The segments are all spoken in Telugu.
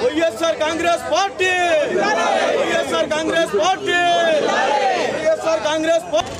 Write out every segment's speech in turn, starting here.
YSR Congress party, YSR Congress party, YSR Congress party.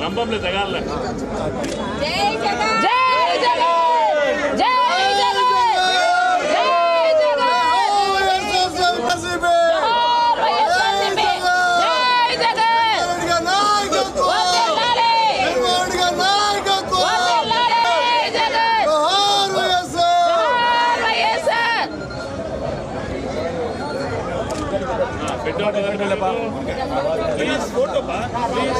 రంభంలో తగాల జై జగన్ జై జగన్ జై జగన్ జై జగన్ వైఎస్ఆర్ కసిబే జై జగన్ నాయకత్వం వదలాలి నాయకత్వం వదలాలి జగన్ జోహార్ వైఎస్ఆర్ పెట్టోటా ప్లీజ్ ఫోటో బా ప్లీజ్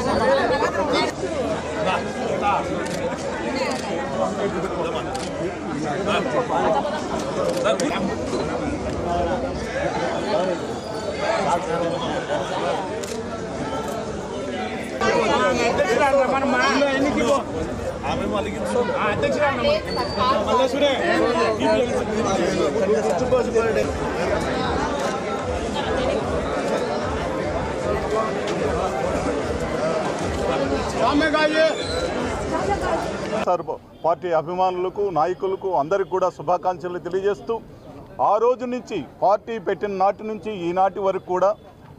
పార్టీ అభిమానులకు నాయకులకు అందరికీ కూడా శుభాకాంక్షలు తెలియజేస్తూ ఆ రోజు నుంచి పార్టీ పెట్టిన నాటి నుంచి ఈనాటి వరకు కూడా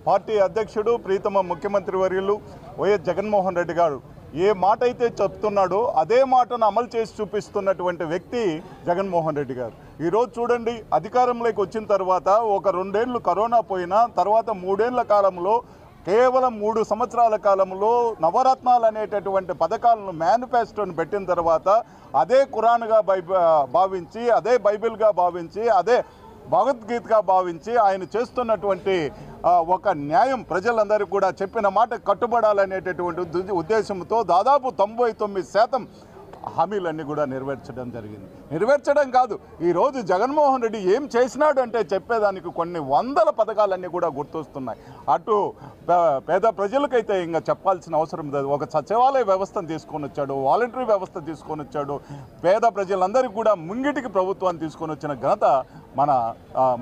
పార్టీ అధ్యక్షుడు ప్రీతమ ముఖ్యమంత్రి వర్యులు వైఎస్ జగన్మోహన్ రెడ్డి గారు ఏ మాట అయితే చెప్తున్నాడో అదే మాటను అమలు చేసి చూపిస్తున్నటువంటి వ్యక్తి జగన్మోహన్ రెడ్డి గారు. ఈరోజు చూడండి, అధికారంలోకి వచ్చిన తర్వాత ఒక 2 ఏళ్ళు కరోనా పోయినా తర్వాత 3 ఏళ్ల కాలంలో కేవలం 3 సంవత్సరాల కాలంలో నవరత్నాలు అనేటటువంటి పథకాలను మేనిఫెస్టోని పెట్టిన తర్వాత అదే ఖురాన్గా భావించి, అదే బైబిల్గా భావించి, అదే భగవద్గీతగా భావించి ఆయన చేస్తున్నటువంటి ఒక న్యాయం ప్రజలందరికీ కూడా చెప్పిన మాట కట్టుబడాలనేటటువంటి ఉద్దేశంతో దాదాపు 99% హామీలన్నీ కూడా నెరవేర్చడం జరిగింది. నెరవేర్చడం కాదు, ఈరోజు జగన్మోహన్ రెడ్డి ఏం చేసినాడు అంటే చెప్పేదానికి కొన్ని వందల పథకాలన్నీ కూడా గుర్తొస్తున్నాయి. అటు పేద ప్రజలకైతే ఇంకా చెప్పాల్సిన అవసరం లేదు. ఒక సచివాలయ వ్యవస్థను తీసుకొని వచ్చాడు, వాలంటరీ వ్యవస్థ తీసుకొని వచ్చాడు, పేద ప్రజలందరికీ కూడా ముంగిటికి ప్రభుత్వాన్ని తీసుకొని వచ్చిన ఘనత మన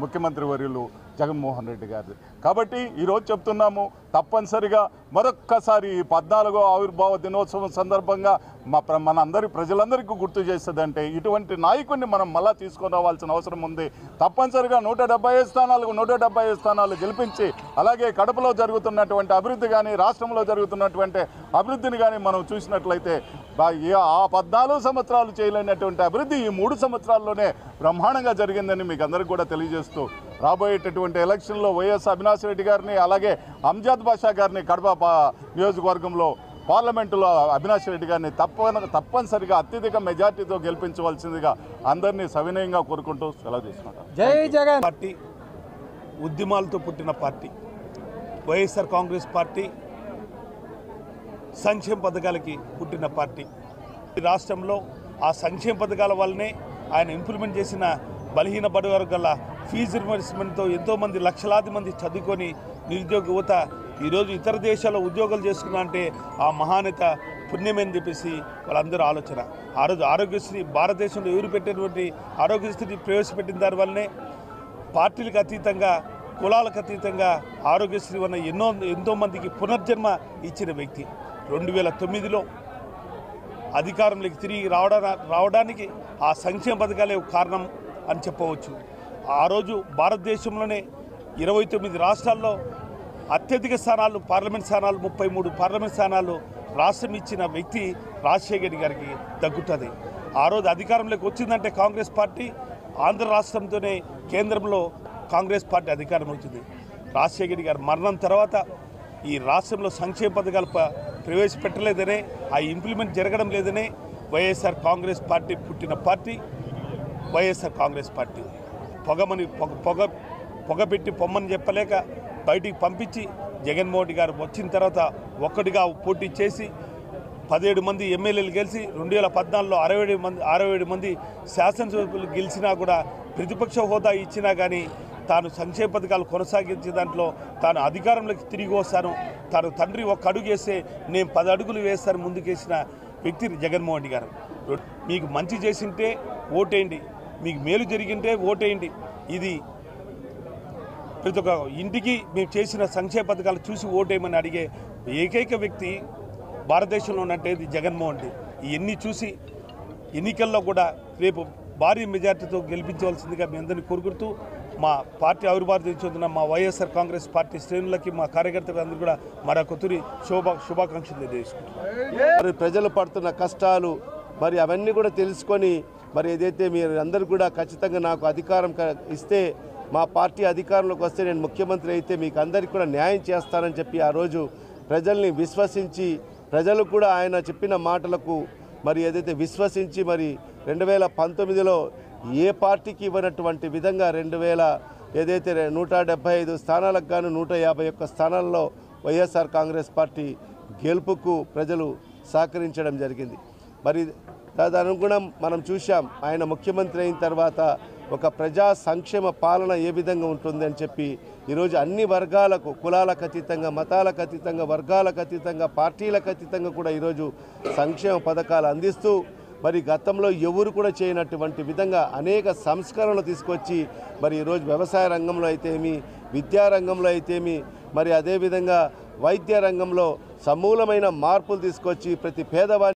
ముఖ్యమంత్రి వర్యులు జగన్మోహన్ రెడ్డి గారిది. కాబట్టి ఈరోజు చెప్తున్నాము, తప్పనిసరిగా మరొక్కసారి 14వ ఆవిర్భావ దినోత్సవం సందర్భంగా మన అందరి ప్రజలందరికీ గుర్తు చేస్తుందంటే ఇటువంటి నాయకుడిని మనం మళ్ళా తీసుకొని రావాల్సిన అవసరం ఉంది. తప్పనిసరిగా 175 స్థానాలకు 175 స్థానాలు గెలిపించి, అలాగే కడపలో జరుగుతున్నటువంటి అభివృద్ధి కానీ, రాష్ట్రంలో జరుగుతున్నటువంటి అభివృద్ధిని కానీ మనం చూసినట్లయితే ఆ 14 సంవత్సరాలు చేయలేనటువంటి అభివృద్ధి ఈ 3 సంవత్సరాల్లోనే బ్రహ్మాండంగా జరిగిందని మీకు అందరికీ కూడా తెలియజేస్తూ, రాబోయేటటువంటి ఎలక్షన్లో వైఎస్ అవినాష్ రెడ్డి గారిని అలాగే అంజాద్ బాషా గారిని కడప నియోజకవర్గంలో పార్లమెంటులో అవినాష్ రెడ్డి గారిని తప్పనిసరిగా అత్యధిక మెజార్టీతో గెలిపించవలసిందిగా అందరినీ సవినయంగా కోరుకుంటూ సెలవు తీసుకుంటాం. జై జగన్. పార్టీ ఉద్యమాలతో పుట్టిన పార్టీ వైఎస్ఆర్ కాంగ్రెస్ పార్టీ, సంక్షేమ పథకాలకి పుట్టిన పార్టీ. రాష్ట్రంలో ఆ సంక్షేమ పథకాల వల్లనే ఆయన ఇంప్లిమెంట్ చేసిన బలహీన బడుగు వర్గాల ఫీజు రియంబర్స్మెంట్తో ఎంతోమంది లక్షలాది మంది చదువుకొని నిరుద్యోగ యువత ఈరోజు ఇతర దేశాల్లో ఉద్యోగాలు చేసుకున్నా అంటే ఆ మహానేత పుణ్యమని చెప్పేసి వాళ్ళందరూ ఆలోచన. ఆ రోజు ఆరోగ్యశ్రీ భారతదేశంలో ఎవరు పెట్టినటువంటి ఆరోగ్యశ్రీ ప్రవేశపెట్టిన దాని వల్లనే పార్టీలకు అతీతంగా, కులాలకు అతీతంగా ఆరోగ్యశ్రీ వల్ల ఎంతోమందికి పునర్జన్మ ఇచ్చిన వ్యక్తి. 2009లో అధికారంలోకి తిరిగి రావడానికి ఆ సంక్షేమ పథకాలే కారణం అని చెప్పవచ్చు. ఆ రోజు భారతదేశంలోనే 29 రాష్ట్రాల్లో అత్యధిక స్థానాలు, పార్లమెంట్ స్థానాలు 33 పార్లమెంట్ స్థానాలు రాష్ట్రం ఇచ్చిన వ్యక్తి రాజశేఖర రెడ్డి గారికి దక్కుతుంది. ఆ రోజు అధికారంలోకి వచ్చిందంటే కాంగ్రెస్ పార్టీ, ఆంధ్ర రాష్ట్రంతోనే కేంద్రంలో కాంగ్రెస్ పార్టీ అధికారం వచ్చింది. రాజశేఖర రెడ్డి గారి మరణం తర్వాత ఈ రాష్ట్రంలో సంక్షేమ పథకాలు ప్రవేశపెట్టలేదనే, ఆ ఇంప్లిమెంట్ జరగడం లేదనే వైఎస్ఆర్ కాంగ్రెస్ పార్టీ పుట్టిన పార్టీ వైఎస్ఆర్ కాంగ్రెస్ పార్టీ. పొగ పెట్టి పొమ్మని చెప్పలేక బయటికి పంపించి జగన్మోహన్ రెడ్డి గారు వచ్చిన తర్వాత ఒక్కటిగా పోటీ చేసి 17 మంది ఎమ్మెల్యేలు గెలిచి 2014లో 67 మంది శాసనసభ్యులు గెలిచినా కూడా ప్రతిపక్ష హోదా ఇచ్చినా కానీ తాను సంక్షేమ పథకాలు కొనసాగించే దాంట్లో తాను అధికారంలోకి తిరిగి వస్తాను, తాను తండ్రి ఒక అడుగు వేస్తే నేను 10 అడుగులు వేస్తాను ముందుకేసిన వ్యక్తి జగన్మోహన్ రెడ్డి గారు. మీకు మంచి చేసింటే ఓటేయండి, మీకు మేలు జరిగింటే ఓటేయండి. ఇది ప్రతి ఒక్క ఇంటికి మేము చేసిన సంక్షేమ పథకాలు చూసి ఓటేయమని అడిగే ఏకైక వ్యక్తి భారతదేశంలో ఉన్నట్టేది జగన్మోహన్ రెడ్డి. ఇవన్నీ చూసి ఎన్నికల్లో కూడా రేపు భారీ మెజార్టీతో గెలిపించవలసిందిగా మీ అందరినీ కోరుకుంటూ మా పార్టీ ఆవిర్భావం చెందిన మా వైఎస్ఆర్ కాంగ్రెస్ పార్టీ శ్రేణులకి మా కార్యకర్తలందరూ కూడా మరొక తొలి శుభాకాంక్షలు తెలియజేసుకుంటున్నాం. మరి ప్రజలు పడుతున్న కష్టాలు మరి అవన్నీ కూడా తెలుసుకొని మరి ఏదైతే మీరు అందరూ కూడా ఖచ్చితంగా నాకు అధికారం ఇస్తే మా పార్టీ అధికారంలోకి వస్తే నేను ముఖ్యమంత్రి అయితే మీకు అందరికీ కూడా న్యాయం చేస్తానని చెప్పి ఆ రోజు ప్రజల్ని విశ్వసించి ప్రజలు కూడా ఆయన చెప్పిన మాటలకు మరి ఏదైతే విశ్వసించి మరి 2019లో ఏ పార్టీకి ఇవ్వనటువంటి విధంగా 175 స్థానాలకు గాను 151 స్థానాల్లో వైఎస్ఆర్ కాంగ్రెస్ పార్టీ గెలుపుకు ప్రజలు సహకరించడం జరిగింది. మరి తదనుగుణం మనం చూసాం ఆయన ముఖ్యమంత్రి అయిన తర్వాత ఒక ప్రజా సంక్షేమ పాలన ఏ విధంగా ఉంటుంది అని చెప్పి ఈరోజు అన్ని వర్గాలకు కులాలకు అతీతంగా మతాలకు అతీతంగా వర్గాలకు అతీతంగా పార్టీలకు అతీతంగా కూడా ఈరోజు సంక్షేమ పథకాలు అందిస్తూ మరి గతంలో ఎవరు కూడా చేయనటువంటి విధంగా అనేక సంస్కరణలు తీసుకొచ్చి మరి ఈరోజు వ్యవసాయ రంగంలో అయితేమి విద్యారంగంలో అయితేమి మరి అదేవిధంగా వైద్య రంగంలో సమూలమైన మార్పులు తీసుకొచ్చి ప్రతి పేదవాడి